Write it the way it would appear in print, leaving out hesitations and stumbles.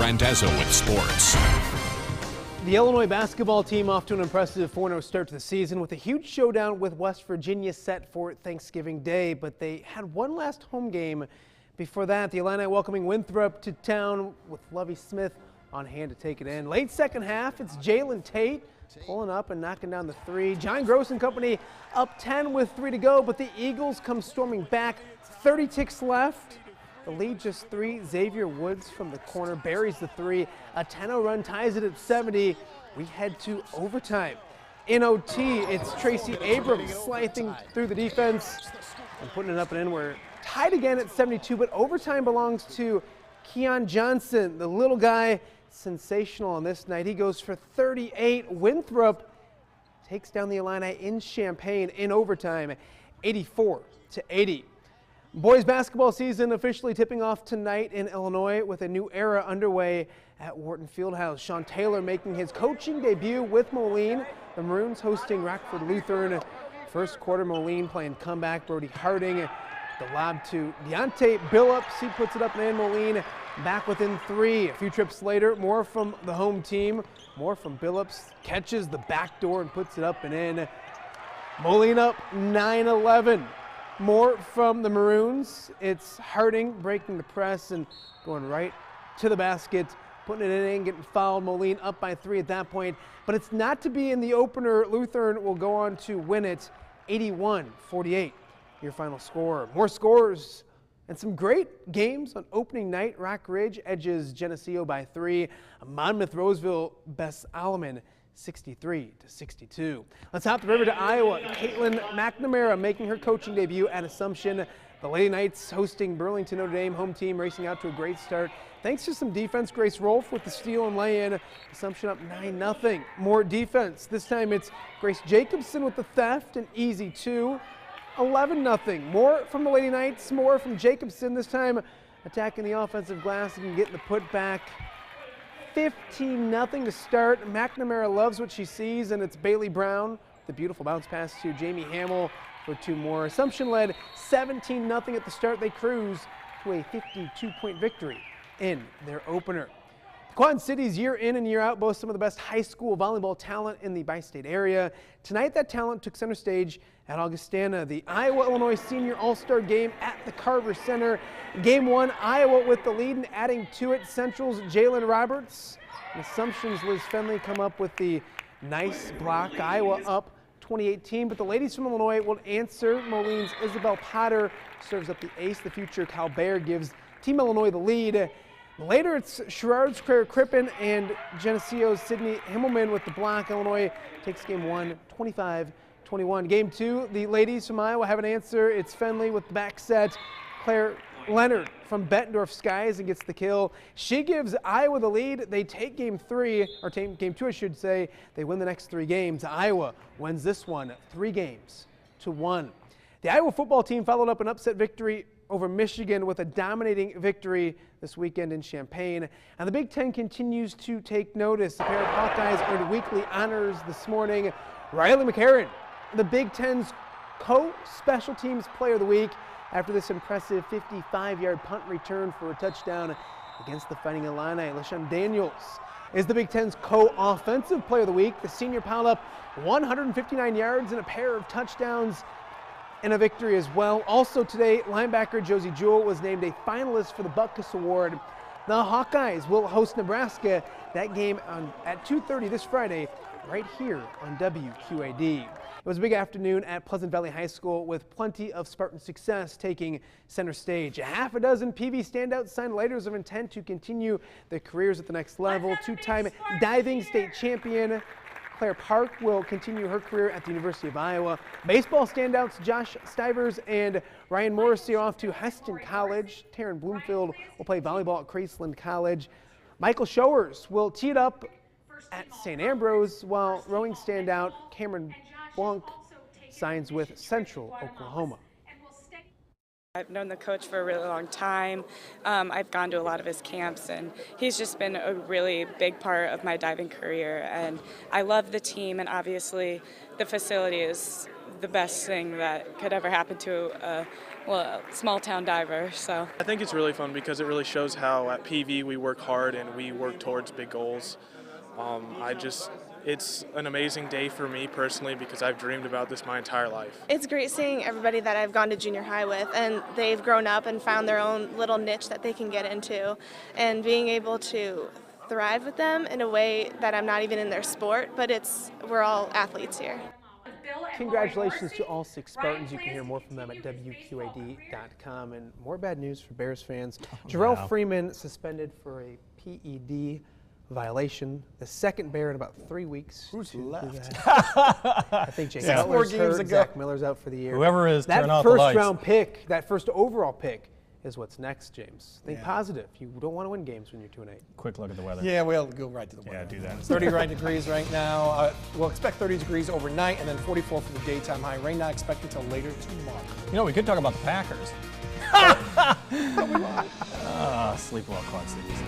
Randazzo with sports. The Illinois basketball team off to an impressive 4-0 start to the season with a huge showdown with West Virginia set for Thanksgiving Day, but they had one last home game. Before that, the Illini welcoming Winthrop to town with Lovie Smith on hand to take it in. Late second half, it's Jalen Tate pulling up and knocking down the three. John Gross and company up 10 with 3 to go, but the Eagles come storming back. 30 ticks left. The lead just 3. Xavier Woods from the corner buries the 3. A 10-0 run ties it at 70. We head to overtime. In OT, it's Tracy Abrams slicing through the defense and putting it up and in. We're tied again at 72, but overtime belongs to Keon Johnson, the little guy, sensational on this night. He goes for 38. Winthrop takes down the Illini in Champaign in overtime, 84-80. Boys basketball season officially tipping off tonight in Illinois with a new era underway at Wharton Fieldhouse. Sean Taylor making his coaching debut with Moline. The Maroons hosting Rockford Lutheran. First quarter, Moline playing comeback. Brody Harding, the lob to Deontay Billups. He puts it up and in. Moline back within 3. A few trips later, more from the home team. More from Billups. Catches the back door and puts it up and in. Moline up 9-11. More from the Maroons. It's Harding breaking the press and going right to the basket, putting it in, getting fouled. Moline up by 3 at that point, but it's not to be in the opener. Lutheran will go on to win it 81-48. Your final score. More scores and some great games on opening night. Rock Ridge edges Geneseo by 3. Monmouth Roseville bests Alleman 63-62. Let's hop the river to Iowa. Caitlin McNamara making her coaching debut at Assumption. The Lady Knights hosting Burlington Notre Dame. Home team racing out to a great start. Thanks to some defense, Grace Rolfe with the steal and lay-in. Assumption up 9-0. More defense. This time it's Grace Jacobson with the theft, an easy 2. 11-0. More from the Lady Knights, more from Jacobson. This time attacking the offensive glass and getting the putback. 15-0 to start. McNamara loves what she sees, and it's Bailey Brown. The beautiful bounce pass to Jamie Hamill for 2 more. Assumption led 17-0 at the start. They cruise to a 52-point victory in their opener. The Quad Cities year in and year out boast some of the best high school volleyball talent in the bi-state area. Tonight that talent took center stage at Augustana. The Iowa-Illinois Senior All-Star Game at the Carver Center. Game 1, Iowa with the lead and adding to it Central's Jalen Roberts. And Assumption's Liz Fenley come up with the nice block. Iowa up 2018, but the ladies from Illinois will answer. Moline's Isabel Potter serves up the ace. The future Cal Bear gives Team Illinois the lead. Later, it's Sherrard's Claire Crippen and Geneseo's Sydney Himmelman with the block. Illinois takes game 1, 25-21. Game 2, the ladies from Iowa have an answer. It's Fenley with the back set. Claire Leonard from Bettendorf skies and gets the kill. She gives Iowa the lead. They take game 3, or game 2, I should say. They win the next 3 games. Iowa wins this one 3-1. The Iowa football team followed up an upset victory over Michigan with a dominating victory this weekend in Champaign. And the Big Ten continues to take notice. A pair of Hawkeyes earned weekly honors this morning. Riley McCarron, the Big Ten's co-special teams player of the week after this impressive 55-yard punt return for a touchdown against the Fighting Illini. LaShawn Daniels is the Big Ten's co-offensive player of the week. The senior piled up 159 yards and a pair of touchdowns and a victory as well. Also today, linebacker Josie Jewell was named a finalist for the Butkus Award. The Hawkeyes will host Nebraska. That game at 2:30 this Friday right here on WQAD. It was a big afternoon at Pleasant Valley High School with plenty of Spartan success taking center stage. 6 PV standouts signed letters of intent to continue their careers at the next level. 2-time diving state champion Claire Park will continue her career at the University of Iowa. Baseball standouts Josh Stivers and Ryan Morrissey are off to Heston College. Taryn Bloomfield will play volleyball at Graceland College. Michael Showers will tee it up at St. Ambrose, while rowing standout Cameron Blanc signs with Central Oklahoma. I've known the coach for a really long time. I've gone to a lot of his camps, and he's just been a really big part of my diving career. And I love the team, and obviously the facility is the best thing that could ever happen to well, small town diver. So I think it's really fun because it really shows how at PV we work hard and we work towards big goals. It's an amazing day for me personally because I've dreamed about this my entire life. It's great seeing everybody that I've gone to junior high with, and they've grown up and found their own little niche that they can get into, and being able to thrive with them in a way that I'm not even in their sport, but we're all athletes here. Congratulations to all 6 Spartans. You can hear more from them at WQAD.com. And more bad news for Bears fans. Jarrell Freeman suspended for a PED violation. The second Bear in about 3 weeks. Who's left? I think James Miller's hurt. Zach Miller's out for the year. Whoever is, turn out the lights. That first round pick, that first overall pick, is what's next, James. Think positive. You don't want to win games when you're 2-8. Quick look at the weather. Yeah, we'll go right to the weather. Yeah, do that. 30 degrees right now. We'll expect 30 degrees overnight and then 44 for the daytime high. Rain not expected until later tomorrow. You know, we could talk about the Packers. Sleep well, Quad Cities.